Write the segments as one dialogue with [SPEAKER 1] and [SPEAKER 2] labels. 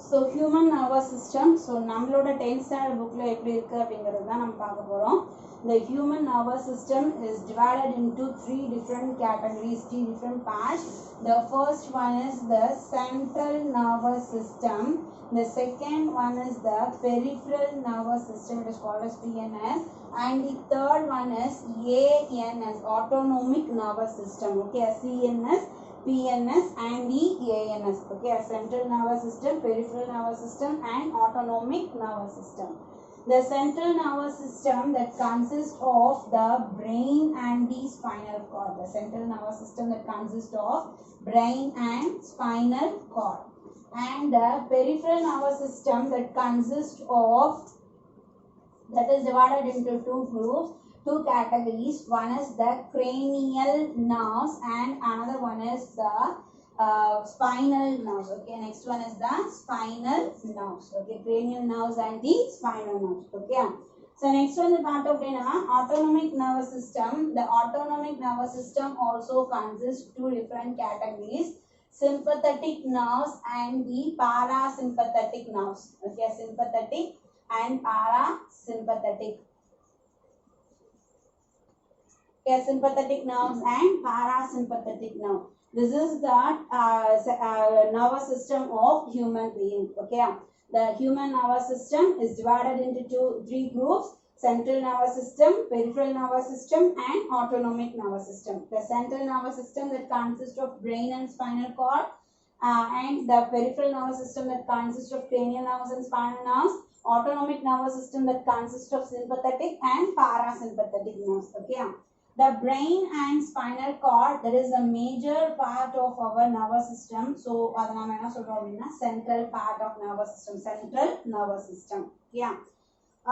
[SPEAKER 1] So human nervous system. So நம்மளோட 10th standard bookல எப்படி இருக்கு அப்படிங்கிறது தான் நம்ம பார்க்க போறோம். The human nervous system is divided into three different categories, three different parts. The first one is the central nervous system. The second one is the peripheral nervous system. It is called as PNS. And the third one is ANS, autonomic nervous system. Okay, CNS, PNS and the ANS. Okay, central nervous system, peripheral nervous system and autonomic nervous system. The central nervous system that consists of the brain and the spinal cord. The central nervous system that consists of brain and spinal cord. And the peripheral nervous system that consists of, that is divided into two groups, two categories. One is the cranial nerves and another one is the spinal nerves. Okay, next one is the spinal nerves. Okay, cranial nerves and the spinal nerves. Okay, so next one is part of the autonomic nervous system. The autonomic nervous system also consists two different categories: sympathetic nerves and the parasympathetic nerves. Okay, sympathetic and parasympathetic. Okay, sympathetic nerves and parasympathetic nerve. This is the nervous system of human being. Okay, the human nervous system is divided into three groups: central nervous system, peripheral nervous system and autonomic nervous system. The central nervous system that consists of brain and spinal cord, and the peripheral nervous system that consists of cranial nerves and spinal nerves. Autonomic nervous system that consists of sympathetic and parasympathetic nerves. Okay, the brain and spinal cord, that is a major part of our nervous system. So அது நாம என்ன சொல்றோம் அப்படின்னா central part of nervous system, central nervous system. Yeah.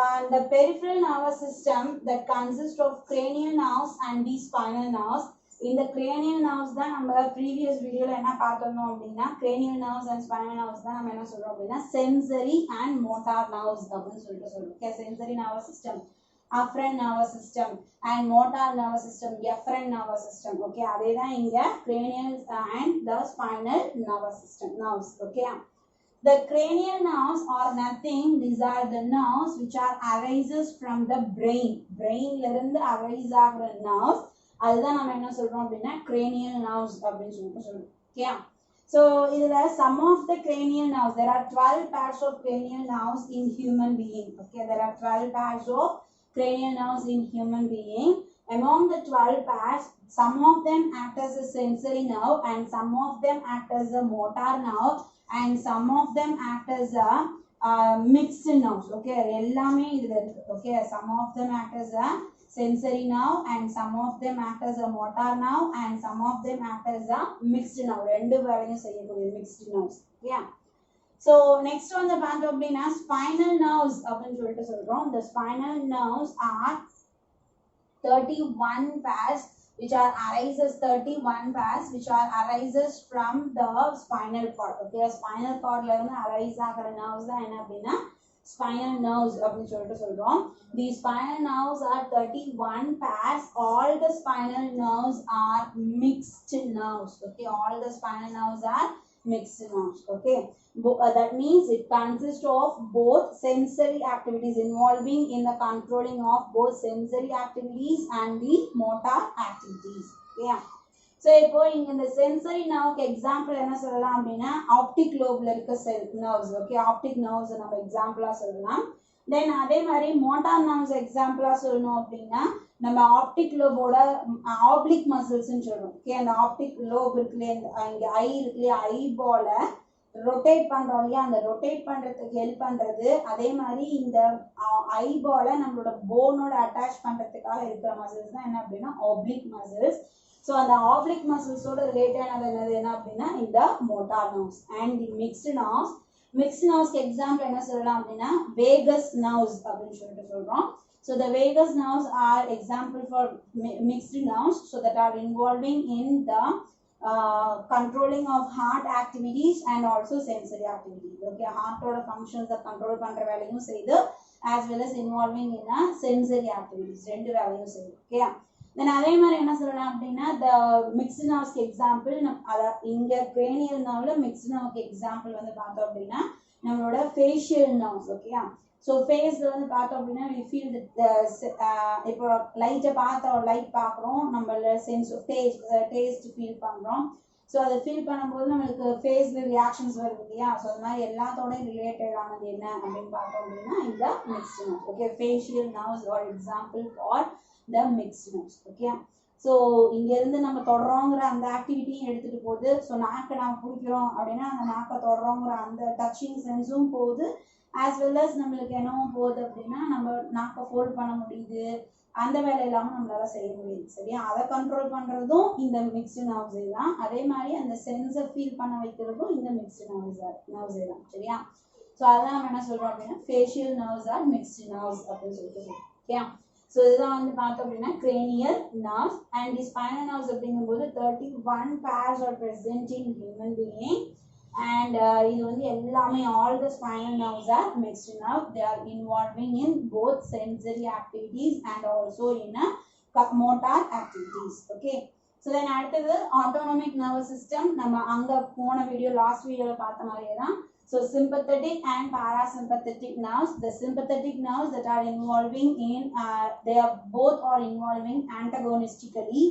[SPEAKER 1] And the peripheral nervous system that consists of cranial nerves and the spinal nerves. In the cranial nerves தான் நம்ம previous videoல என்ன பார்த்தோம் அப்படின்னா cranial nerves and spinal nerves தான் நம்ம என்ன சொல்றோம் அப்படின்னா sensory and motor nerves அப்படின்னு சொல்றோம். Okay, sensory nervous system, afferent nervous system and motor nervous system, efferent nervous system. Okay, அதே தான் இங்க cranial and the spinal nervous system nerves. Okay, the cranial nerves are nothing. These are the nerves which are arises from the brain. Brain ல இருந்து arise ஆகுற nerves, அதுதான் நம்ம என்ன சொல்றோம் அப்படின்னா cranial nerves அப்படின்னு சொல்றோம். Okay, so இதுல some of the cranial nerves, there are 12 pairs of cranial nerves in human being. Okay, there are 12 pairs of cranial nerves in human being. Among the 12 pairs, some of them act as a sensory nerve and some of them act as a motor nerve and some of them act as a mixed nerves. Okay, எல்லாமே இதுல இருக்கு. Okay, some of them act as a sensory nerve and some of them act as a motor nerve and some of them act as a mixed nerve. ரெண்டு வேலையும் செய்யக்கூடிய mixed nerves. Yeah. So next one the part அப்படின்னா spinal nerves அப்படின்னு சொல்லிட்டு சொல்றோம். The spinal nerves are 31 pairs which are arises, 31 pairs which are arises from the spinal cord. Okay, spinal cord ல இருந்து arise ஆகிற nerves தான் என்ன அப்படின்னா spinal nerves அப்படின்னு சொல்லிட்டு சொல்றோம். These spinal nerves are 31 pairs. All the spinal nerves are mixed nerves. Okay, all the spinal nerves are mixed nerves. Okay, that means it consists of both sensory activities, involving in the controlling of both sensory activities and the motor activities. Yeah. So இப்போ இங்க இந்த sensory nerve example என்ன சொல்லலாம் அப்படின்னா optic lobeல இருக்க nerves. Okay, optic nerves நம்ம எக்ஸாம்பிளா சொல்லலாம். Then அதே மாதிரி motor nerves எக்ஸாம்பிளா சொல்லணும் அப்படின்னா நம்ம optic lobeோட oblique muscles ன்னு சொல்றோம். Okay, அந்த optic lobe இருக்குல்ல, இங்க ஐ இருக்குல்ல, ஐபால ரொட்டேட் பண்றோம் இல்லையா, அந்த ரொட்டேட் பண்றதுக்கு ஹெல்ப் பண்றது. அதே மாதிரி இந்த ஐபால நம்மளோட போனோட அட்டாச் பண்றதுக்காக இருக்கிற மசில்ஸ் தான் என்ன அப்படின்னா oblique muscles. So அந்த oblique muscles ஓட ரிலேட்டட் என்ன அப்படின்னா இந்த motor nerves and the mixed nerves. Mixed nerves example என்ன சொல்லலாம் அப்படின்னா vagus nerves அப்படின்னு சொல்லிட்டு சொல்றோம். So the vagus nerves are example for mixed nerves, so that are involving in the controlling of heart activities and also sensory activities. Okay, heart ஓட functions control பண்ற வேலையும் செய்து as well as involving in sensory activities, ரெண்டு வேலையும் செய்து. Okay, தென் அதே மாதிரி என்ன சொல்லலாம் அப்படின்னா த மிக்ஸ்டு நர்வ்ஸ்க்கு எக்ஸாம்பிள் இங்க cranial nerveல மிக்ஸ்டு நர்வ்க்கு எக்ஸாம்பிள் வந்து பார்த்தோம் அப்படின்னா நம்மளோட ஃபேஷியல் நர்வ்ஸ். ஓகேயா? ஸோ ஃபேஸ்ல வந்து பார்த்தோம் அப்படின்னா we feel இப்போ லைட்டை பார்த்தோம், லைட் பார்க்குறோம், நம்மள சென்ஸ் ஆஃப் டேஸ்ட் ஃபீல் பண்ணுறோம். ஸோ அதை ஃபீல் பண்ணும்போது நம்மளுக்கு ஃபேஸ்ல ரியாக்ஷன்ஸ் வருது இல்லையா? ஸோ அது மாதிரி எல்லாத்தோடையும் ரிலேட்டட் ஆனது என்ன அப்படின்னு பார்த்தோம் அப்படின்னா இந்த mixed nerves. Okay, facial nerves are example for the mixed nerves. Okay, so இங்கேருந்து நம்ம தொடரோங்கிற அந்த ஆக்டிவிட்டியும் எடுத்துகிட்டு போகுது. ஸோ நாக்கை நம்ம பிடிக்கிறோம் அப்படின்னா அந்த நாக்கை தொடரோங்கிற அந்த டச்சிங் சென்ஸும் போகுது, ஆஸ் வெல் அஸ் நம்மளுக்கு என்னவும் போகுது அப்படின்னா நம்ம நாக்கை ஃபோல்ட் பண்ண முடியுது, அந்த வேலை இல்லாமல் நம்மளால செய்ய முடியுது. சரியா? அதை கண்ட்ரோல் பண்ணுறதும் இந்த மிக்ஸ்டு நர்வ்ஸே தான். அதே மாதிரி அந்த சென்ஸை ஃபீல் பண்ண வைக்கிறதும் இந்த மிக்ஸ்டு நர்வ்ஸே தான். சரியா? ஸோ அதான் நம்ம என்ன சொல்கிறோம் அப்படின்னா facial nerves are mixed nerves அப்படின்னு சொல்லிட்டு சொல்லுவோம். ஓகே, ஸோ இதுதான் வந்து பார்த்தோம் அப்படின்னா cranial nerves and the spinal nerves அப்படிங்கும்போது 31 pairs are present in human being and இது வந்து எல்லாமே all the spinal nerves are mixed nerve. They are involving in both sensory activities and also in motor activities. Okay, so then அடுத்தது autonomic nervous system. நம்ம அங்க போன video last வீடியோல பார்த்த மாதிரியே தான். So sympathetic and parasympathetic nerves. The sympathetic nerves that are involving in they are both are involving antagonistically.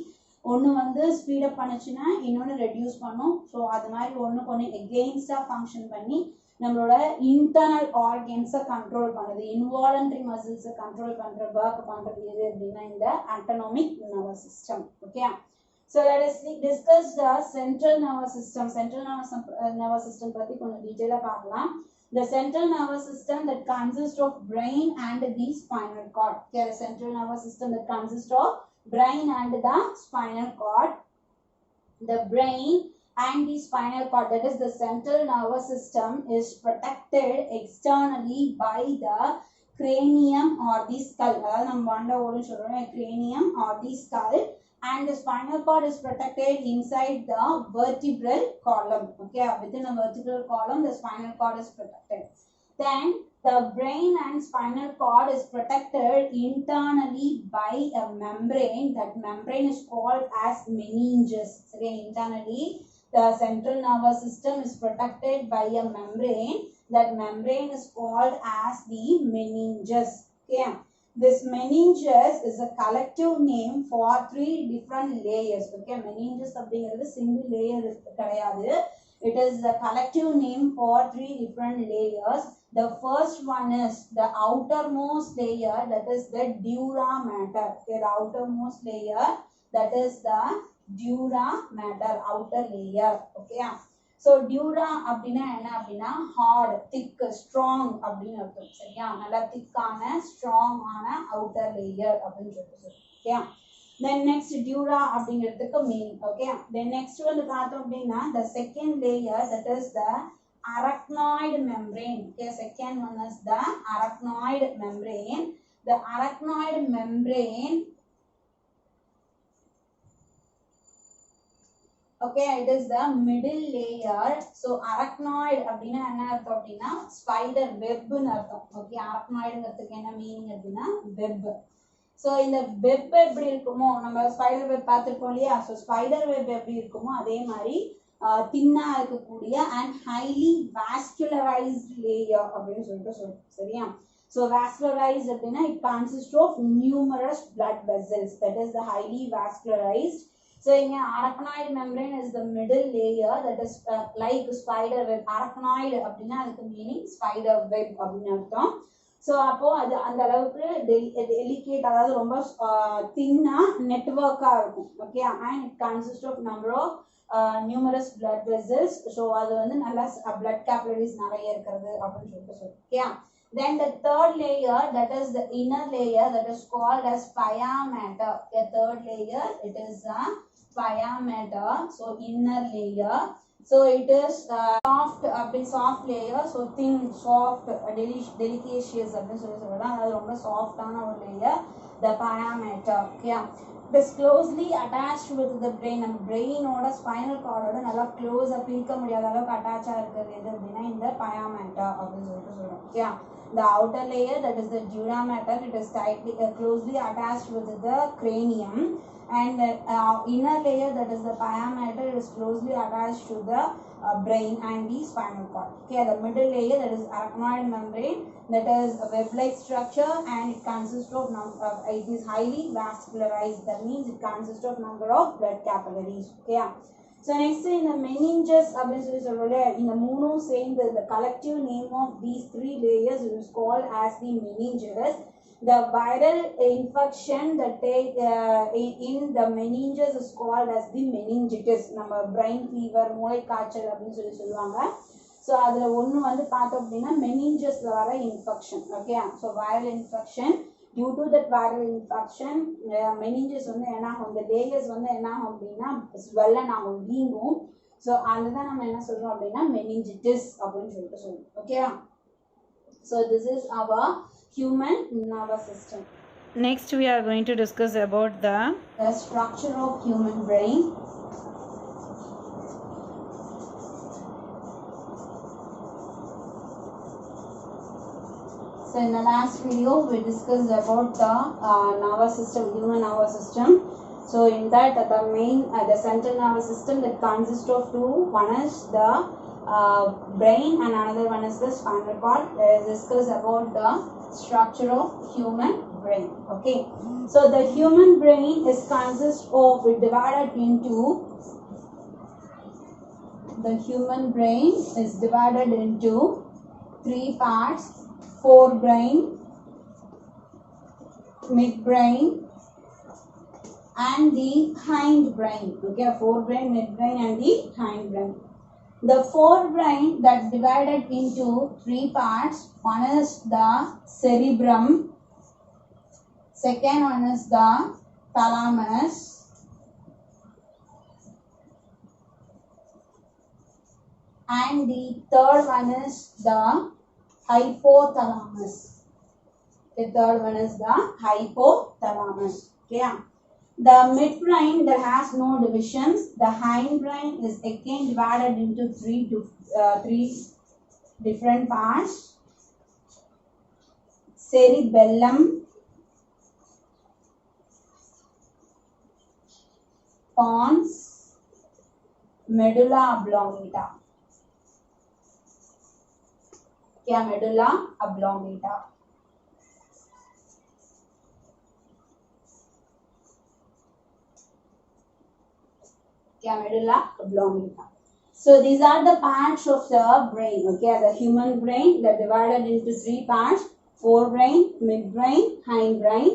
[SPEAKER 1] ஒன்று வந்து ஸ்பீடப் பண்ணுச்சுன்னா இன்னொன்று ரெடியூஸ் பண்ணும். ஸோ அது மாதிரி ஒன்றுக்கு ஒன்று எகெயின்ஸ்டாக ஃபங்க்ஷன் பண்ணி நம்மளோட இன்டர்னல் ஆர்கன்ஸை கண்ட்ரோல் பண்ணுது, இன்வாலன்ட்ரி மசில்ஸை கண்ட்ரோல் பண்ணுற ஒர்க் பண்ணுறது எது அப்படின்னா இந்த autonomic nervous system. Okay, so let us discuss the central nervous system. Central nervous system பத்தி கொஞ்சம் டீடைலா பார்க்கலாம். The central nervous system that consists of brain and the spinal cord. Okay, the central nervous system that consists of brain and the spinal cord. The brain and the spinal cord, that is the central nervous system, is protected externally by the cranium or the skull. அதாவது நம்ம வண்ட ஓடு சொல்றோம், cranium or the skull. And the spinal cord is protected inside the vertebral column. Okay, within a vertebral column the spinal cord is protected. Then the brain and spinal cord is protected internally by a membrane. That membrane is called as meninges. Okay, internally the central nervous system is protected by a membrane. That membrane is called as the meninges. Okay, this meninges is a collective name for 3 different layers. Okay, meninges அப்படிங்கிறது single layer கிடையாது. It is a collective name for 3 different layers. The first one is the outermost layer, that is the dura mater. Okay, the outermost layer, that is the dura mater, outer layer. Okay, so dura அப்படின்னா என்ன அப்படின்னா hard, thick, strong அப்படின்னு அர்த்தம். சரியா? நல்லா திக்கான ஸ்ட்ராங்கான outer layer அப்படின்னு சொல்லிட்டு. ஓகே, then next dura அப்படிங்கிறதுக்கு மீனிங். ஓகே, then next வந்து பார்த்தோம் அப்படின்னா the second layer, that is the arachnoid membrane. Okay, second one is the arachnoid membrane. The arachnoid membrane, okay, it is the middle layer. So arachnoid அப்படின்னா என்ன அர்த்தம் அப்படின்னா spider web னு அர்த்தம். Okay, arachnoidங்கிறதுக்கு என்ன மீனிங் அப்படின்னா web. ஸோ இந்த web எப்படி இருக்குமோ, நம்ம ஸ்பைடர் வெப் பார்த்துருக்கோம் இல்லையா? ஸோ ஸ்பைடர் வெப் எப்படி இருக்குமோ அதே மாதிரி தின்னா இருக்கக்கூடிய அண்ட் ஹைலி வாஸ்குலரைஸ்ட் லேயர் அப்படின்னு சொல்லிட்டு சரியா? ஸோ வாஸ்குலரைஸ்ட் அப்படின்னா it consist of numerous blood vessels, that is the highly vascularized. So in arachnoid membrane is the middle layer, that is like spider web. Arachnoid அப்படின்னா அதுக்கு மீனிங் spider web அப்படின்னு அர்த்தம். So அப்போ அது அந்த அளவுக்கு delicate, அதாவது ரொம்ப தின்னா நெட்வொர்க்காக இருக்கும். Okay, and it consist of number of numerous blood vessels. So அது வந்து நல்லா பிளட் கேபிலரிஸ் நிறைய இருக்கிறது அப்படின்னு சொல்லிட்டு okay. Then the third layer, that is the inner layer, that is called as pia mater. The third layer, it is a pia mater. So inner layer. So it is soft layer. So thin, soft, delicacious அப்படின்னு சொல்லலாம். அது ரொம்ப சாஃப்டான ஒரு layer, the pia mater. Okay, it is closely attached with the brain. நம்ம பிரெயினோட spinal கார்டோட நல்லா க்ளோஸாக பிரிக்க முடியாத அளவுக்கு அட்டாச்சாக இருக்கிறது எது அப்படின்னா இந்த pia mater அப்படின்னு சொல்லிட்டு சொல்றோம். Okay, The outer layer, that is the dura mater, it is tightly closely attached with the cranium, and the inner layer, that is the pia mater, is closely attached to the brain and the spinal cord. Okay, the middle layer, that is arachnoid membrane, that is a web-like structure, and it consists of it is highly vascularized. That means it consists of number of blood capillaries. Okay. So next in the meninges அப்படின்னு சொல்லி சொல்றோம்ல, இந்த மூணும் சேர்ந்து the collective name of these three layers is called as the meninges. The viral infection that take in the meninges is called as the meningitis. நம்ம brain fever, மூளை காய்ச்சல் அப்படின்னு சொல்லி சொல்லுவாங்க. ஸோ அதில் ஒன்று வந்து பார்த்தோம் அப்படின்னா மெனிஞ்சஸில் வர infection. Okay, so viral infection, due to that viral infection meninges வந்து என்ன ஆகும், இந்த லேயர்ஸ் வந்து என்ன ஆகும் அப்படின்னா ஸ்வெல்லன் ஆகும், வீங்கும். ஸோ அதுதான் நம்ம என்ன சொல்கிறோம் அப்படின்னா மெனிஞ்சிட்டிஸ் அப்படின்னு சொல்லிட்டு சொல்லுவோம். ஓகேவா? So this is our human nervous system.
[SPEAKER 2] Next we are going to discuss about the
[SPEAKER 1] structure of human brain. So in the last video we discussed about the nervous system, human nervous system. So in that the main the central nervous system that consists of two. One is the brain and another one is the spinal cord. Let us discuss about the structure of human brain. Okay, so the human brain is consist of divided into three parts: forebrain, midbrain and the hindbrain. Okay, forebrain, midbrain and the hindbrain. The forebrain that's divided into three parts. One is the cerebrum, second one is the thalamus, and the third one is the hypothalamus. The third one is the hypothalamus. Okay. The midbrain that has no divisions. The hindbrain is again divided into three different parts: cerebellum, pons, medulla oblongata. क्या medulla oblongata. क्या medulla oblongata. So these are the parts of the brain. Okay, the human brain that divided into three parts: forebrain, midbrain, hindbrain.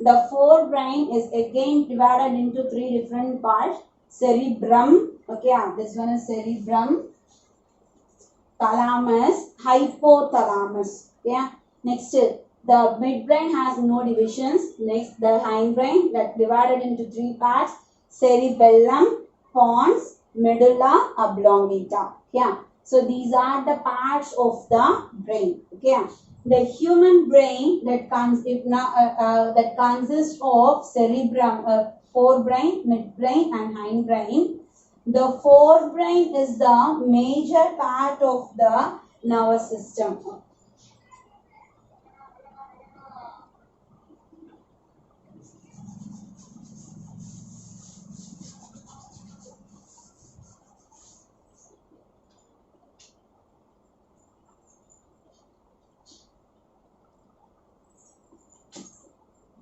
[SPEAKER 1] The forebrain is again divided into three different parts: cerebrum. Okay, this one is cerebrum, thalamus, hypothalamus. Yeah. Next, the midbrain has no divisions. Next, the hindbrain that divided into three parts: cerebellum, pons, medulla oblongata. Yeah. So these are the parts of the brain. Okay. The human brain that consists of cerebrum, forebrain, midbrain, and hindbrain. The forebrain is the major part of the nervous system.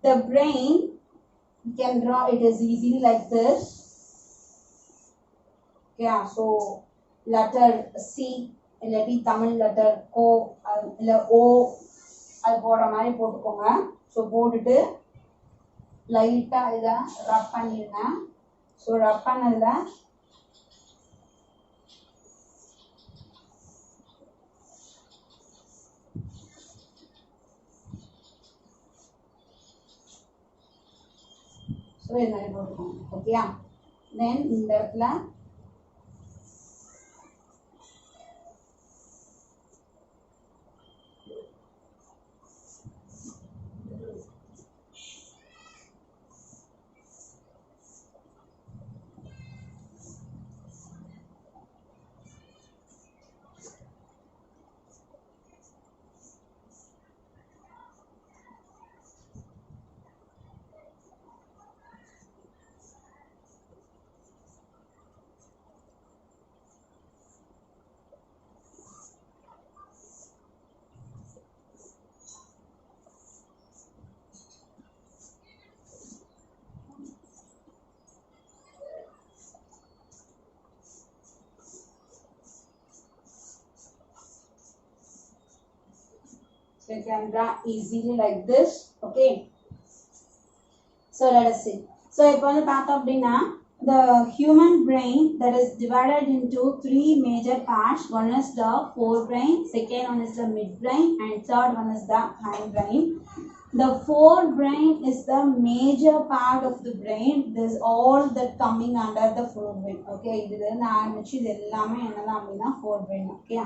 [SPEAKER 1] The brain, you can draw it as easily like this. Yeah, so letter C, இல்லாட்டி Tamil letter O இல்லை O அது போடுற மாதிரி போட்டுக்கோங்க. So போட்டுட்டு லைட்டாக இதை ரப் பண்ணிடுங்க. ஸோ ரப் பண்ணதில் ஸோ இது மாதிரி போட்டுக்கோங்க. ஓகேயா? தென் இந்த இடத்துல So you can draw easily like this. Okay. So let us see. So இப்போ வந்து பார்த்தோம் அப்படின்னா the human brain that is divided into three major parts. One is the forebrain, second one is the midbrain, and third one is the hindbrain. The forebrain is the major part of the brain. This all that coming under the forebrain. Okay, இது நான் ஆரம்பிச்சு இது எல்லாமே என்னதான் அப்படின்னா forebrain. Okay,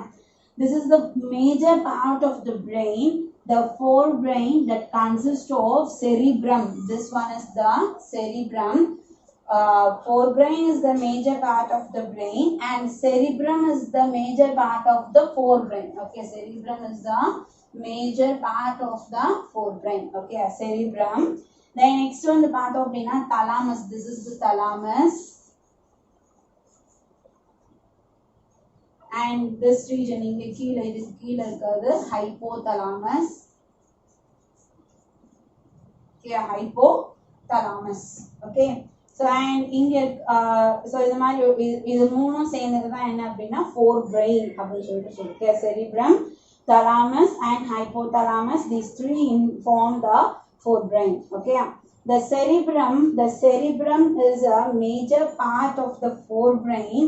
[SPEAKER 1] this is the major part of the brain. The forebrain that consists of cerebrum. This one is the cerebrum. Forebrain is the major part of the brain and cerebrum is the major part of the forebrain. Okay, cerebrum is the major part of the forebrain. Okay, cerebrum. Then next one the part of the thalamus. This is the thalamus. And this region inge keela idu keela irukadhu hypothalamus. Okay, hypothalamus. Okay, so and inge so idu mari idu moonu சேர்ந்தது என்ன அப்படினா forebrain அப்படி சொல்லிட்டு சொல்லுங்க. Cerebrum, thalamus and hypothalamus, these three form the forebrain. Okay, the cerebrum is a major part of the forebrain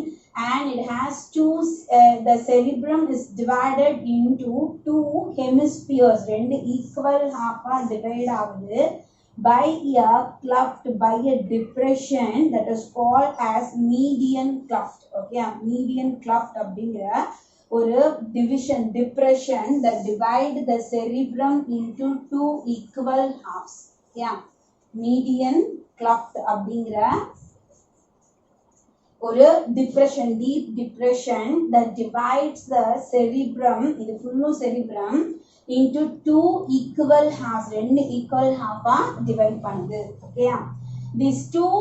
[SPEAKER 1] and it has two the cerebrum is divided into two hemispheres, rendu equal half divide ஆகுது by a cleft, by a depression that is called as median cleft. Okay, median cleft அப்படிங்கிற ஒரு depression that divide the cerebrum into two equal halves. Yeah, median cleft அப்படிங்கிற ஒரு depression, deep depression that divides the cerebrum, இது full cerebrum into two equal halves, ரெண்டு equal half divide பண்ணுது. Okay, these two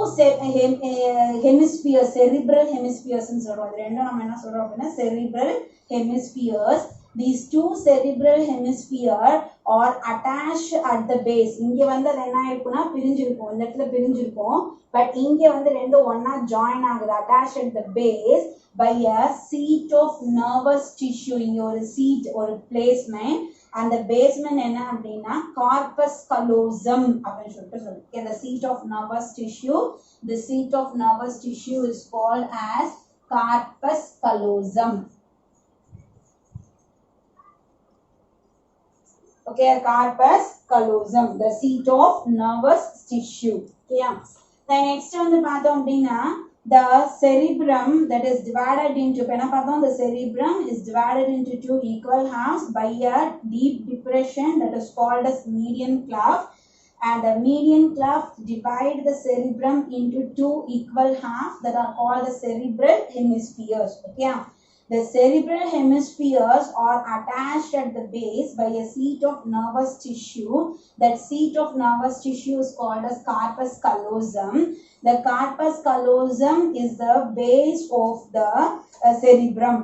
[SPEAKER 1] hemispheres, cerebral hemispheres ன்னு சொல்றோம். இது ரெண்டும் நம்ம என்ன சொல்றோம் அப்படின்னா cerebral hemispheres. These two cerebral hemispheres are attached at the base. இங்க வந்து அது என்ன இருக்கும்னா பிரிஞ்சிருக்கும், இந்த இடத்துல பிரிஞ்சிருக்கும். But இங்க வந்து ரெண்டு ஒண்ணா join ஆகுது, attached at the base by a seat of nervous tissue. இங்க ஒரு seat, ஒரு placement. And the basement என்ன அப்படின்னா corpus callosum அப்படின்னு சொல்லிட்டு சொல்லுங்க. Okay, the seat of nervous tissue. The seat of nervous tissue is called as corpus callosum. Okay, corpus callosum, the seat of nervous tissue. Okay, then next வந்து பார்த்தோம் அப்படின்னா the cerebrum that is divided into the cerebrum is divided into two equal halves by a deep depression that is called as median cleft, and the median cleft divide the cerebrum into two equal halves that are called the cerebral hemispheres. Okay, the cerebral hemispheres are attached at the base by a seat of nervous tissue. That seat of nervous tissue is called as corpus callosum. The corpus callosum is the base of the cerebrum.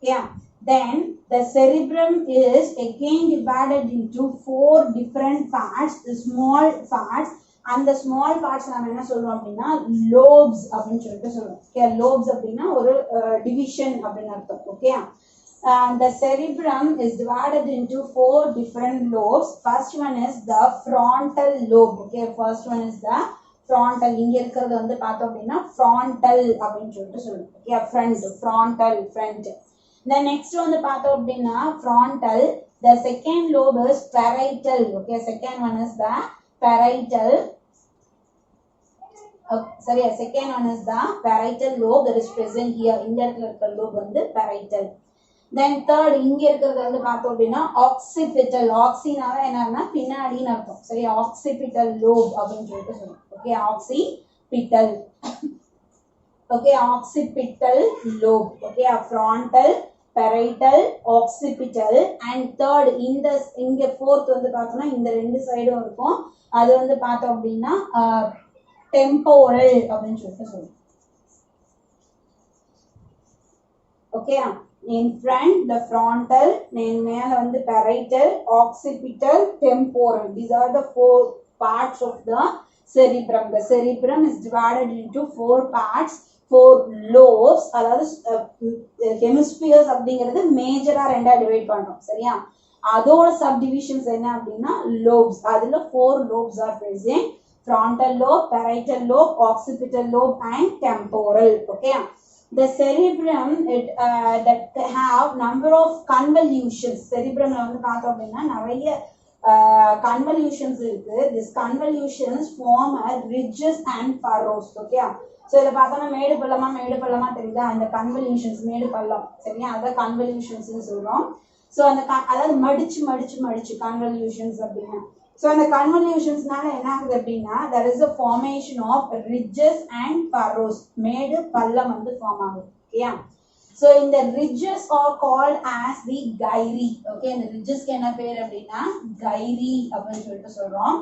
[SPEAKER 1] Yeah. Then the cerebrum is again divided into four different parts, the small parts. And the small parts நாம என்ன சொல்றோம் அப்படின்னா lobes அப்படின்னு சொல்லிட்டு சொல்றோம். Okay, lobes அப்படின்னா ஒரு division அப்படின்னு அர்த்தம். Okay, the cerebrum is divided into four different lobes. First one is the frontal lobe. Okay, first one is the frontal. இங்க இருக்கிறது வந்து பார்த்தோம் அப்படின்னா frontal அப்படின்னு சொல்லிட்டு சொல்றோம். Okay, frontal front. The next one வந்து பார்த்தோம் அப்படின்னா frontal. The second lobe is parietal. Okay, second one is the parietal. Second one is the parietal lobe that is present here. இந்த இடத்துல இருக்கிற lobe வந்து parietal. Then third இங்க இருக்கிறது வந்து பார்த்தோம் அப்படின்னா occipital. oxyனால என்னன்னா பின்னாடின்னு அர்த்தம். சரி, occipital lobe அப்படின்னு சொல்லிட்டு சொல்றோம். Okay, occipital. Okay, occipital lobe. Okay, frontal, parietal, occipital, and third இங்க fourth வந்து பார்த்தோம்னா இந்த ரெண்டு சைடும் இருக்கும். அது வந்து பார்த்தோம் அப்படின்னா temporal அப்படின்னு சொல்லிட்டு சொல்லுவோம். Okay, in front the frontal, மேல வந்து parietal, occipital, temporal. These are the four parts of the cerebrum. The cerebrum is divided into four parts, four lobes. அதாவது hemispheres அப்படிங்கிறது மேஜரா ரெண்டா டிவைட் பண்றோம். சரியா? அதோட subdivisions என்ன அப்படின்னா lobes. அதுல 4 lobes are present: frontal lobe, parietal lobe, occipital lobe and temporal. Okay, the cerebrum that have number of convolutions. cerebrum ல வந்து பார்த்தோம் அப்படின்னா நிறைய convolutions இருக்கு. This convolutions form a ridges and furrows. Okay, so இத பார்த்தோம்னா மேடு பள்ளமா தெரியுதா? அந்த convolutions மேடு பள்ளம், சரியா? அத convolutions னு சொல்றோம். So அந்த அதாவது மடிச்சு convolutions அப்படின்னா. So அந்த convolutionsனால என்ன ஆகுது அப்படின்னா there is a formation of ridges and furrows. மேடு பள்ளம் வந்து ஃபார்ம் ஆகுது. ஓகேயா? So in the ridges are called as the gyri. Okay, இந்த ridgesக்கு என்ன பேர் அப்படின்னா gyri அப்படின்னு சொல்லிட்டு சொல்றோம்.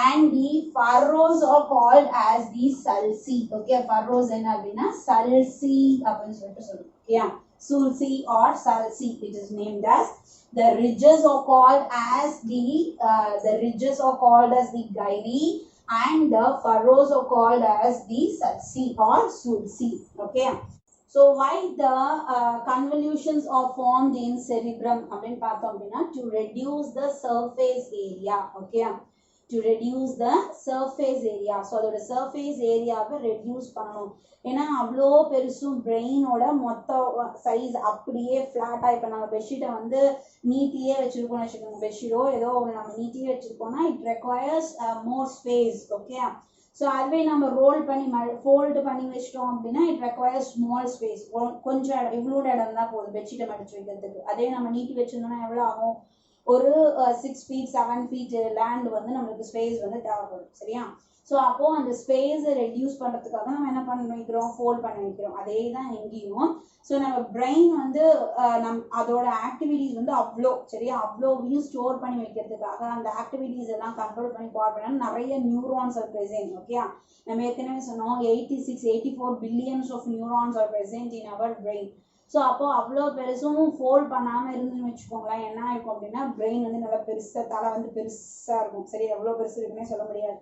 [SPEAKER 1] And the furrows are called as the sulci. Okay, furrows என்ன அப்படின்னா sulci அப்படின்னு சொல்லிட்டு சொல்றோம். ஓகேயா? sulci or sulci it is named as. The ridges are called as the gyri and the furrows are called as the sulci or sulci. Okay, so why the convolutions are formed in cerebrum அப்படினு பார்த்தோம் அப்படின்னா to reduce the surface area. Okay, to reduce the surface area. So அதோட surface area-வை reduce பண்ணணும். ஏன்னா அவ்வளோ பெருசும் பிரெயினோட மொத்த size அப்படியே ஃப்ளாட்டா இப்போ நம்ம பெட்ஷீட்டை வந்து நீட்டியே வச்சிருக்கோம்னு வச்சுக்கோங்க, பெட்ஷீட்டோ ஏதோ ஒன்று நம்ம நீட்டியே வச்சிருக்கோம்னா it requires more space. Okay, so அதுவே நம்ம ரோல் பண்ணி ஃபோல்டு பண்ணி வச்சிட்டோம் அப்படின்னா இட் ரெக்வயர்ஸ் ஸ்மால் ஸ்பேஸ். கொஞ்சம் இவ்வளோ இடம் தான் போதும் பெட்ஷீட்டை மடிச்சு வைக்கிறதுக்கு. அதே நம்ம நீட்டி வச்சிருந்தோம்னா எவ்வளோ ஆகும்? ஒரு 6 feet 7 feet லேண்ட் வந்து நம்மளுக்கு ஸ்பேஸ் வந்து தேவைப்படும். சரியா? ஸோ அப்போ அந்த ஸ்பேஸை ரெடியூஸ் பண்ணுறதுக்காக நம்ம என்ன பண்ணி வைக்கிறோம்? ஃபோல்ட் பண்ணி வைக்கிறோம். அதே தான் எங்கேயும். ஸோ நம்ம பிரெயின் வந்து அதோட ஆக்டிவிட்டிஸ் வந்து அவ்வளோவையும் ஸ்டோர் பண்ணி வைக்கிறதுக்காக அந்த ஆக்டிவிட்டிஸ் எல்லாம் கண்ட்ரோல் பண்ணி பவர் பண்ண நிறைய நியூரான்ஸ் ஆர் ப்ரெசென்ட். ஓகே, நம்ம ஏற்கனவே சொன்னோம் 84 billions of neurons are present in our brain. So அப்போ அவ்வளோ பெருசும் ஃபோல்ட் பண்ணாமல் இருந்துன்னு வச்சுக்கோங்களேன், என்ன இருக்கும் அப்படின்னா பிரெயின் வந்து நல்லா பெருசாக, தலை வந்து பெருசாக இருக்கும். சரி, எவ்வளோ பெருசு இருக்குன்னே சொல்ல முடியாது.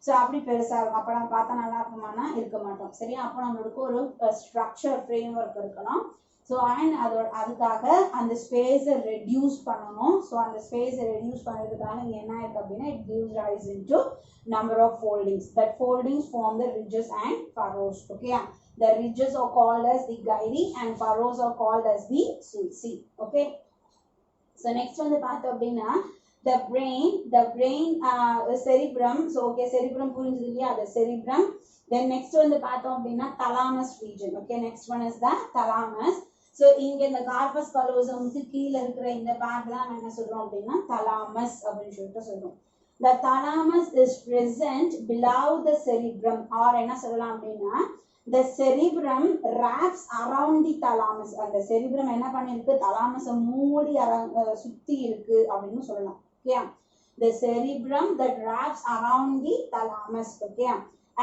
[SPEAKER 1] ஸோ அப்படி பெருசாக இருக்கும். அப்போ நம்ம பார்த்தா நல்லா இருக்குமானா இருக்க மாட்டோம். சரியா? அப்போ நம்மளுக்கு ஒரு ஸ்ட்ரக்சர் ஃப்ரேம் ஒர்க் இருக்கணும். ஸோ அதுக்காக அந்த ஸ்பேஸை ரெடியூஸ் பண்ணணும். ஸோ அந்த ஸ்பேஸை ரெடியூஸ் பண்ணுறதுக்காக இங்கே என்ன இருக்குது அப்படின்னா it gives rise into number of foldings. That foldings form the ridges and furrows. Okay, the ridges are called as the gyri and furrows are called as the sulci. Okay, so next வந்து பார்த்தோம் அப்படின்னா the brain cerebrum. So okay, cerebrum புரிஞ்சது இல்லையா? the cerebrum. Then next வந்து பார்த்தோம் அப்படின்னா thalamus region. Okay, next one is the thalamus. So இங்க இந்த கார்பஸ் கலோசம்க்கு கீழே இருக்கிற இந்த பார்ட் தான் நம்ம என்ன சொல்றோம் அப்படின்னா thalamus அப்படின்னு சொல்லிட்டு சொல்றோம். The thalamus is present below the cerebrum or என்ன சொல்லலாம் அப்படின்னா the cerebrum wraps around the thalamus. அந்த cerebrum என்ன பண்ணிருக்கு? thalamus மூடி சுத்தி இருக்கு அப்படின்னு சொல்லலாம். Okay, the cerebrum that wraps around the thalamus. Okay,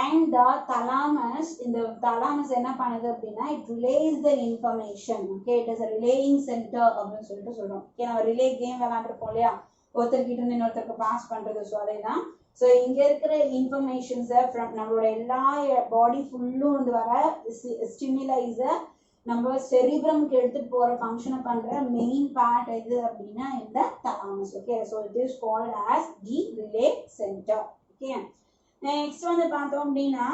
[SPEAKER 1] and the thalamus, in the thalamus என்ன பண்ணுது அப்படின்னா it relays the information. Okay, it is a relaying center அப்படின்னு சொல்லிட்டு சொல்றோம். Okay, நம்ம ரிலே கேம் விளையாண்டுருப்போம் இல்லையா? ஒருத்தர்கிட்ட இருந்து இன்னொருத்தருக்கு பாஸ் பண்றது. ஸோ அதே தான். ஸோ இங்க இருக்கிற இன்ஃபர்மேஷன்ஸை நம்மளோட எல்லா பாடி ஃபுல்லும் வந்து வர ஸ்டிமுலைஸை நம்ம செரிப்ரம்க்கு எடுத்துட்டு போற ஃபங்க்ஷனை பண்ற மெயின் பார்ட் எது அப்படின்னா இந்த thalamus. Okay, so it is called as the relay centre. Okay, next வந்து பார்த்தோம் அப்படின்னா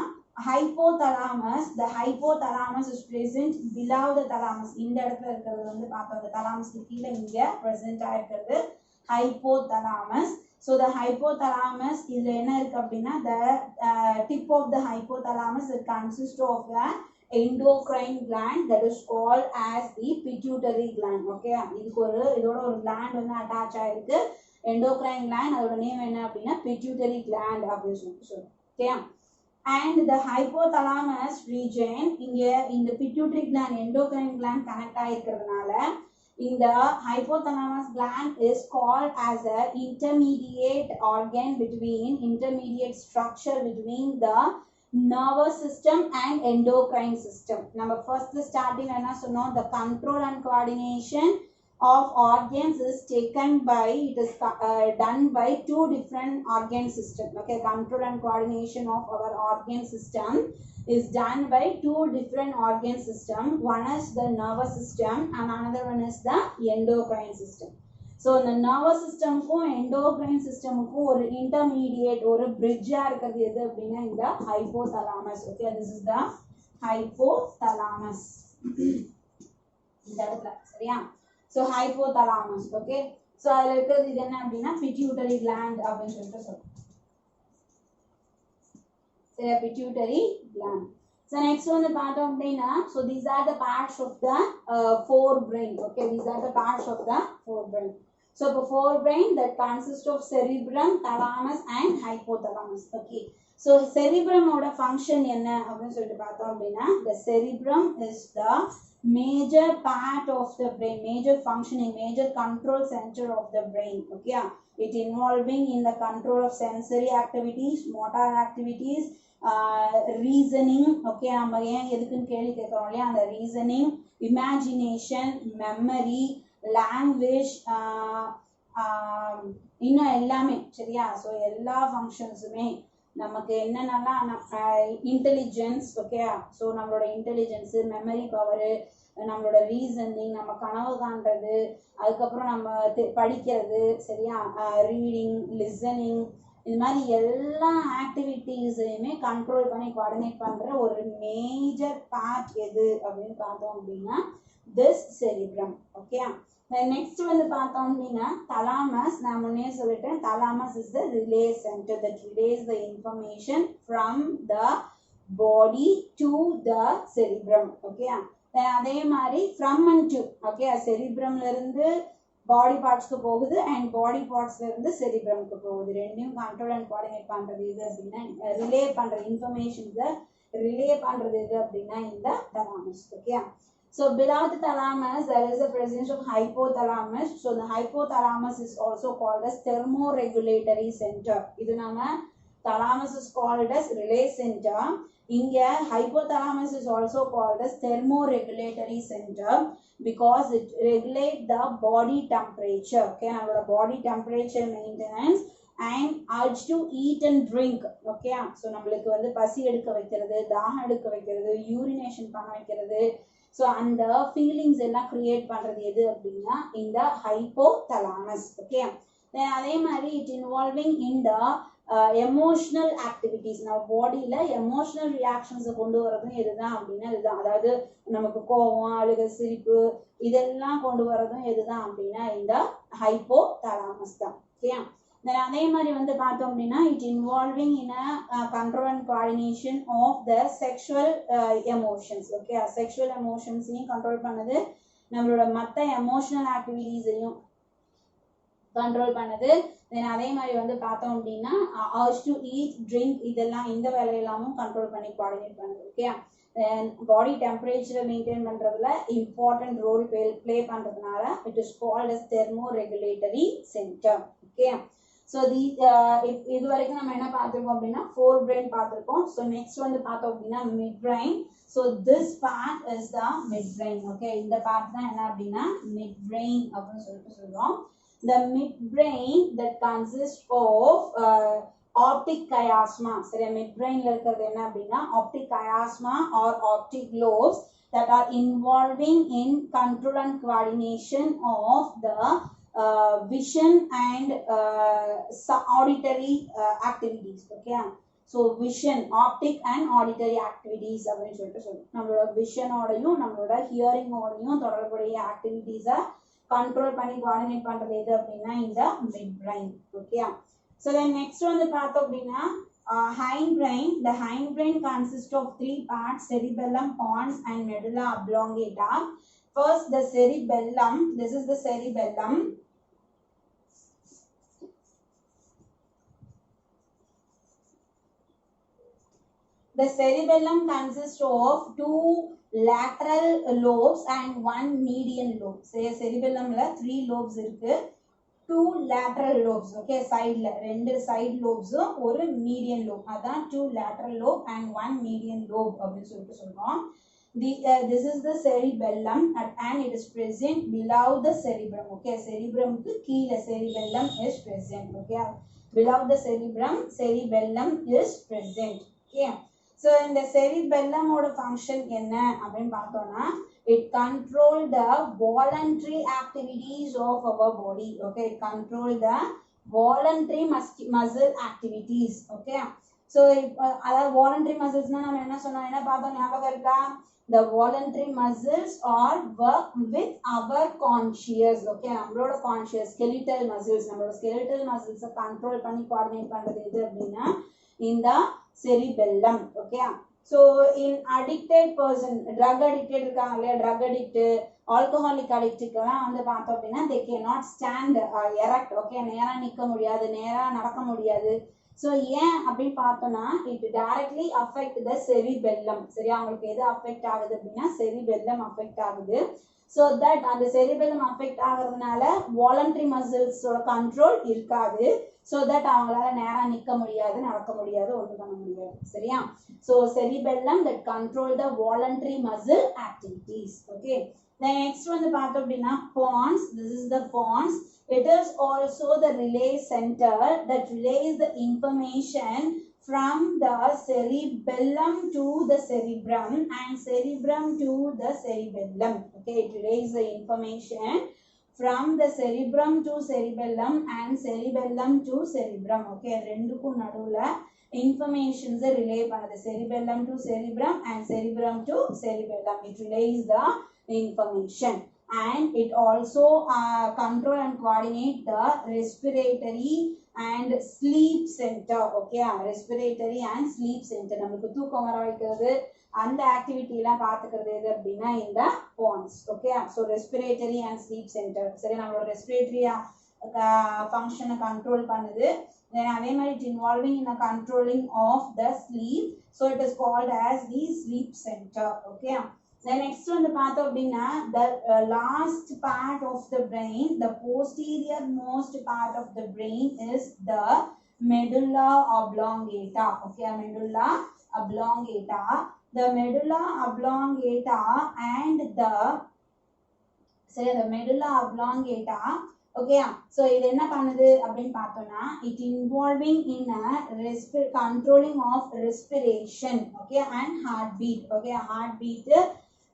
[SPEAKER 1] hypothalamus. The hypothalamus is present below the thalamus. இந்த இடத்துல இருக்கிறது வந்து பார்த்தோம், the thalamusக்கு கீழே இங்க present ஆயிருக்கிறது hypothalamus. So the hypothalamus இதுல என்ன இருக்கு அப்படின்னா the tip of the hypothalamus it consists of the endocrine gland that is called as the pituitary gland. Okay, இதோட ஒரு gland வந்து அட்டாச் ஆயிருக்கு, endocrine gland. அதோட நேம் என்ன அப்படின்னா pituitary gland அப்படின்னு சொல்லுவோம். Okay, and the hypothalamus region இங்க இந்த pituitary gland endocrine gland connect ஆயிருக்கிறதுனால இந்த hypothalamus gland is called as a intermediate structure between the nervous system and endocrine system. நம்ம first starting என்ன சொன்னோம்? the control and coordination of organs is done by two different organ systems. Okay, control and coordination of our organ system is done by two different organ systems. One is the nervous system and another one is the endocrine system. So இந்த nervous சிஸ்டமுக்கும் endocrine சிஸ்டமுக்கும் ஒரு intermediate ஒரு பிரிட்ஜா இருக்கிறது எது அப்படின்னா இந்த hypothalamus. Okay, this is the hypothalamus இந்த இடத்துல. சரியா? So hypothalamus. ஓகே, ஸோ அதுல இருக்கிறது இது என்ன அப்படின்னா பிட்யூட்டரி கிளாண்ட் அப்படின்னு சொல்லிட்டு சொல்றோம். சரியா? Pituitary gland. So next one the part of brain. So these are the parts of the forebrain. Okay, these are the parts of the forebrain. So the forebrain that consists of cerebrum, thalamus and hypothalamus. Okay, so cerebrum oda function enna appdi solli paathom appadina, the cerebrum is the major part of the brain, major functioning, major control center of the brain. Okay, it involving in the control of sensory activities, motor activities, reasoning. Okay, நம்ம ஏன் எதுக்குன்னு கேள்வி கேட்கிறோம் இல்லையா, அந்த reasoning, imagination, memory, language, இன்னும் எல்லாமே. சரியா? ஸோ எல்லா ஃபங்க்ஷன்ஸுமே நமக்கு என்னென்னலாம் இன்டெலிஜென்ஸ். ஓகே, ஸோ நம்மளோட இன்டெலிஜென்ஸு, மெமரி பவரு, நம்மளோட ரீசனிங், நம்ம கனவு காண்றது, அதுக்கப்புறம் நம்ம படிக்கிறது. சரியா? ரீடிங், லிசனிங், இது மாதிரி எல்லா ஆக்டிவிட்டீஸையுமே கண்ட்ரோல் பண்ணி கோஆர்டினேட் பண்ற ஒரு மேஜர் பார்ட் எது அப்படின்னு பார்த்தோம் அப்படின்னா திஸ் செரிப்ரம். ஓகே, நெக்ஸ்ட் வந்து பார்த்தோம் அப்படின்னா தலாமஸ். நான் முன்னே சொல்லிட்டேன், thalamus is the relay centre that relays the information from the body to the cerebrum. Okay, அதே மாதிரி ஃப்ரம் அண்ட் டு. ஓகே, செரிப்ரம்ல இருந்து பாடி பார்ட்ஸ்க்கு போகுது அண்ட் பாடி பார்ட்ஸ்ல இருந்து செரிப்ரம்க்கு போகுது. ரெண்டையும் கண்ட்ரோல் அண்ட் கோஆர்டினேட் பண்றது இது அப்படின்னா, ரிலே பண்ற இன்ஃபர்மேஷன்ஸை ரிலே பண்றது இது அப்படின்னா இந்த thalamus. Okay, so below the thalamus there is the presence of hypothalamus. So the hypothalamus is also called as thermoregulatory center. இது நம்ம thalamus is called as relay center. இங்க hypothalamus is also called as thermoregulatory center because it regulates the body temperature. Okay, நம்மளோட body temperature maintenance and urge to eat and drink. Okay, so நம்மளுக்கு வந்து பசி எடுக்க வைக்கிறது, தாகம் எடுக்க வைக்கிறது, யூரினேஷன் பண்ண வைக்கிறது. ஸோ அந்த ஃபீலிங்ஸ் எல்லாம் கிரியேட் பண்றது எது அப்படின்னா இந்த ஹைப்போதலாமஸ். ஓகே, அதே மாதிரி it involving in the emotional activities. நம்ம பாடியில எமோஷனல் ரியாக்ஷன்ஸை கொண்டு வரதும் எதுதான் அப்படின்னா இதுதான். அதாவது நமக்கு கோபம், அழுக, சிரிப்பு இதெல்லாம் கொண்டு வரதும் எதுதான் அப்படின்னா இந்த ஹைப்போதலாமஸ் தான். ஓகே, அதே மாதிரி வந்து பார்த்தோம் அப்படின்னா it involving in control and coordination of the sexual emotions. Okay, செக்ஷுவல் எமோஷன்ஸையும் கண்ட்ரோல் பண்ணது, நம்மளோட மற்ற எமோஷனல் ஆக்டிவிட்டீஸையும் கண்ட்ரோல் பண்ணுது. தென் அதே மாதிரி வந்து பார்த்தோம் அப்படின்னா அர்ஜ் டு ஈட், ட்ரிங்க் இதெல்லாம் இந்த வேலையெல்லாமும் கண்ட்ரோல் பண்ணி கோஆர்டினேட் பண்ணுது. ஓகே, பாடி டெம்பரேச்சரை மெயின்டைன் பண்றதுல இம்பார்ட்டன்ட் ரோல் பிளே பண்றதுனால it is called as thermoregulatory centre. Okay, so இது வரைக்கும் நம்ம என்ன பார்த்துருக்கோம் அப்படின்னா ஃபோர் பிரெயின் பார்த்துருக்கோம். ஸோ நெக்ஸ்ட் வந்து பார்த்தோம் அப்படின்னா midbrain. So this part is the midbrain. Okay, இந்த பார்ட் தான் என்ன அப்படின்னா மிட் பிரெயின் அப்படின்னு சொல்லிட்டு சொல்றோம். The midbrain that consists of optic chiasma. சரி, midbrainல இருக்கிறது என்ன அப்படின்னா optic chiasma or optic lobes that are involving in control and coordination of the vision and auditory activities. Okay, so vision, optic and auditory activities அப்படின்னு சொல்லிட்டு சொல்லுவோம். நம்மளோட விஷனோடையும் நம்மளோட ஹியரிங்கோடையும் தொடர்புடைய ஆக்டிவிட்டீஸை கண்ட்ரோல் பண்ணி கோஆர்டினேட் பண்றது எது அப்படின்னா இந்த mid brain. Okay, so then next வந்து பார்த்தோம் அப்படின்னா hind brain. The hind brain consists of three parts: cerebellum, pons and medulla oblongata. First the cerebellum. This is the cerebellum. The cerebellum consists of two lateral lobes and one median lobe. Say cerebellumல 3 lobes இருக்கு, 2 lateral lobes. Okay, sideல 2 side lobes ஒரு median lobe. அதான் 2 lateral lobe and 1 median lobe அப்படின்னு சொல்லிட்டு சொல்றோம். This is the cerebellum and it is present below the cerebrum. Okay, cerebrum க்கு கீழ cerebellum is present. Okay, below the cerebrum cerebellum is present. Okay, so இந்த cerebellum ஓட function என்ன அப்படின்னு பார்த்தோம்னா it control the voluntary activities of our body. Okay, it control the voluntary muscle activities. Okay, so அதாவது voluntary muscles நம்ம என்ன சொன்னோம், என்ன பார்த்தோம் ஞாபகம் இருக்கா? The voluntary muscles are work with our conscious. Okay, நம்மளோட conscious skeletal muscles, நம்மளோட skeletal muscles control பண்ணி coordinate பண்றது எது அப்படின்னா இந்த cerebellum. Okay, so in addicted person, drug addicted இருக்காங்க இல்லையா, drug addict, alcoholic addict எல்லாம் வந்து பார்த்தோம் அப்படின்னா they cannot stand erect. Okay, நேரா நிக்க முடியாது, நேரா நடக்க முடியாது. ஸோ ஏன் அப்படின்னு பார்த்தோம்னா it directly affect the cerebellum. சரியா, அவங்களுக்கு எது அஃபெக்ட் ஆகுது அப்படின்னா cerebellum அஃபெக்ட் ஆகுது. ஸோ தட் அந்த cerebellum அஃபெக்ட் ஆகுறதுனால voluntary muscles-ஓட கண்ட்ரோல் இருக்காது. ஸோ தட் அவங்களால நேரா நிக்க முடியாது, நடக்க முடியாது, ஒன்றும் பண்ண முடியாது. சரியா, so cerebellum that control the voluntary muscle activities. Okay, then next வந்து பார்த்தோம் அப்படின்னா pons. This is the pons. It is also the relay center that relays the information from the cerebellum to the cerebrum and cerebrum to the cerebellum. Okay, it relays the information from the cerebrum to cerebellum and cerebellum to cerebrum. Okay, ரெண்டுக்கும் நடுவுல informations relay பண்ணுது, cerebellum to cerebrum and cerebrum to cerebellum. It relays the information. And it also control and coordinate the respiratory and sleep center. Okay, respiratory and sleep center. நமக்கு தூக்கம் வர வைக்கிறது அந்த activity எல்லாம் பார்த்துக்கிறது எது அப்படின்னா இந்த pons. Okay, so respiratory and sleep center. சரி, நம்மளோட respiratory ஃபங்க்ஷனை கண்ட்ரோல் பண்ணுது. Then அதே மாதிரி it involving in a controlling of the sleep. So it is called as the sleep center. Okay, then next one the path of the last part of the brain, the posterior most part of the brain is the medulla oblongata. Okay, medulla oblongata. The medulla oblongata and the medulla oblongata. Okay, so இது என்ன பண்ணுது அப்படின்னு பார்த்தோம்னா it involving in a controlling of respiration. Okay, and heartbeat. Okay, heartbeat,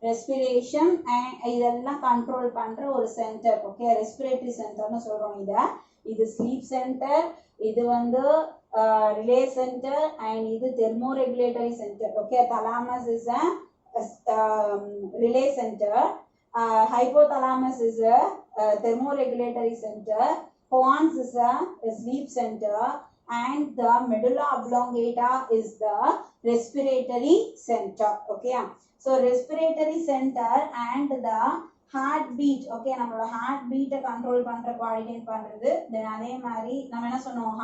[SPEAKER 1] respiration and இதெல்லாம் control பண்ற ஒரு centre. Okay, respiratory சென்டர்னு சொல்றோம் இத. இது ஸ்லீப் சென்டர், இது வந்து ரிலே சென்டர் அண்ட் இது thermoregulatory centre. Okay, thalamus is a relay center, hypothalamus is a thermoregulatory center, pons is a sleep center and the medulla oblongata is the respiratory center. Okay, so respiratory center and the heartbeat. Okay, நம்மளோட heartbeat control பண்ற coordinate பண்றது. then அதே மாதிரி நம்ம என்ன சொன்னோம்,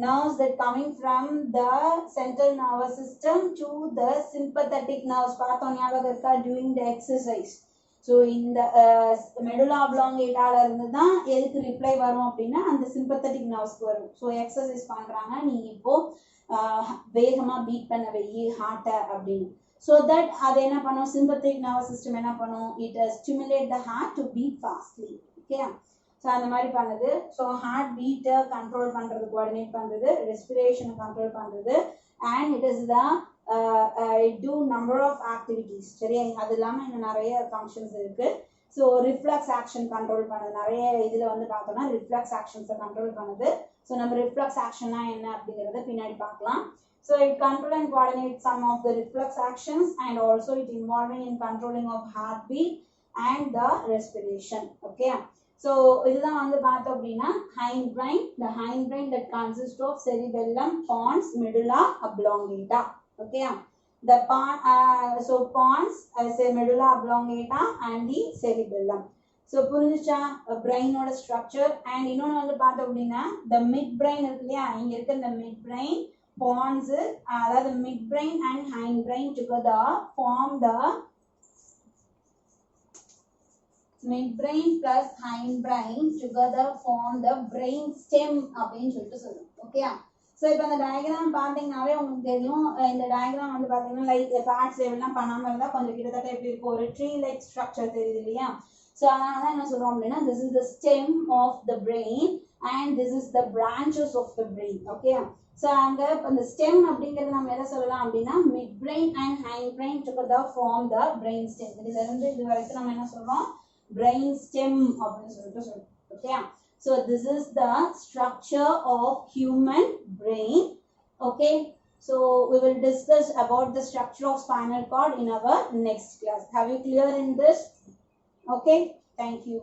[SPEAKER 1] nerves that coming from the central nervous system to the sympathetic nerves பார்த்தோம் ஞாபகம் இருக்கா during the exercise. ஸோ இந்த மெடுலா ஆப்லாங்கேட்டால இருந்து தான் எதுக்கு ரிப்ளை வரும் அப்படின்னா அந்த சிம்பத்தட்டிக் நர்வ்ஸ்க்கு வரும். ஸோ எக்ஸசைஸ் பண்றாங்க, நீ இப்போ வேகமா பீட் பண்ண வெயி ஹார்ட்டை அப்படின்னு. ஸோ தட் அது என்ன பண்ணும், சிம்பத்தட்டிக் நர்வஸ் சிஸ்டம் என்ன பண்ணும், it stimulate the heart to beat fastly. Okay, so அந்த மாதிரி பண்ணுது. ஸோ ஹார்ட் பீட்டை கண்ட்ரோல் பண்றது, கோஆர்டினேட் பண்றது, ரெஸ்பிரேஷனை கண்ட்ரோல் பண்றது and it is the it do number of activities. சரியா, அது இல்லாம இன்னும் நிறைய ஃபங்க்ஷன்ஸ் இருக்கு. ஸோ ரிஃப்ளக்ஸ் ஆக்ஷன் கண்ட்ரோல் பண்ணுது. நிறைய இதுல வந்து பார்த்தோம்னா ரிஃப்ளக்ஸ் ஆக்ஷன்ஸை கண்ட்ரோல் பண்ணுது. ஸோ நம்ம ரிஃப்ளக்ஸ் ஆக்ஷன்னா என்ன அப்படிங்கறத பின்னாடி பார்க்கலாம். So it control and coordinate some of the reflex actions and also it involving in controlling of heart beat and the respiration. Okay, so இதுதான் வந்து பார்த்தோம் அப்படின்னா hindbrain, the hindbrain that consists of cerebellum, pons, medulla oblongata. Okay, the so pons as a medulla oblongata and the cerebellum. So புரிஞ்சுச்சா brain ஓட structure. and இன்னொன்று வந்து பார்த்தோம் அப்படின்னா the midbrain இருக்கு இல்லையா, இங்க இருக்க இந்த midbrain, pons, அதாவது midbrain and hindbrain together form the midbrain plus hindbrain together form the brain stem அப்படின்னு சொல்லிட்டு சொல்லுவோம். ஓகே, ஸோ இப்போ இந்த டயக்ராம் பார்த்தீங்கன்னாவே உங்களுக்கு தெரியும். இந்த டயக்ராம் வந்து பார்த்தீங்கன்னா லைக் பார்ட்ஸ் எல்லாம் பண்ணாமல் இருந்தால் கொஞ்சம் கிட்டத்தட்ட எப்படி இருக்கும், ஒரு ட்ரீ லைக் ஸ்ட்ரக்சர் தெரியுது இல்லையா. ஸோ அதனால தான் என்ன சொல்கிறோம் அப்படின்னா this is the stem of the brain and this is the branches of the brain. Okay, so அங்க இந்த stem அப்படிங்கிறது நம்ம எதை சொல்லலாம் அப்படின்னா mid brain and hind brain together form the brain stem. இதுல இருந்து இது வரைக்கும் நம்ம என்ன சொல்றோம், brain stem அப்படின்னு சொல்லிட்டு சொல்றோம். Okay, so this is the structure of human brain. Okay, so we will discuss about the structure of spinal cord in our next class. Have you clear in this? Okay, thank you.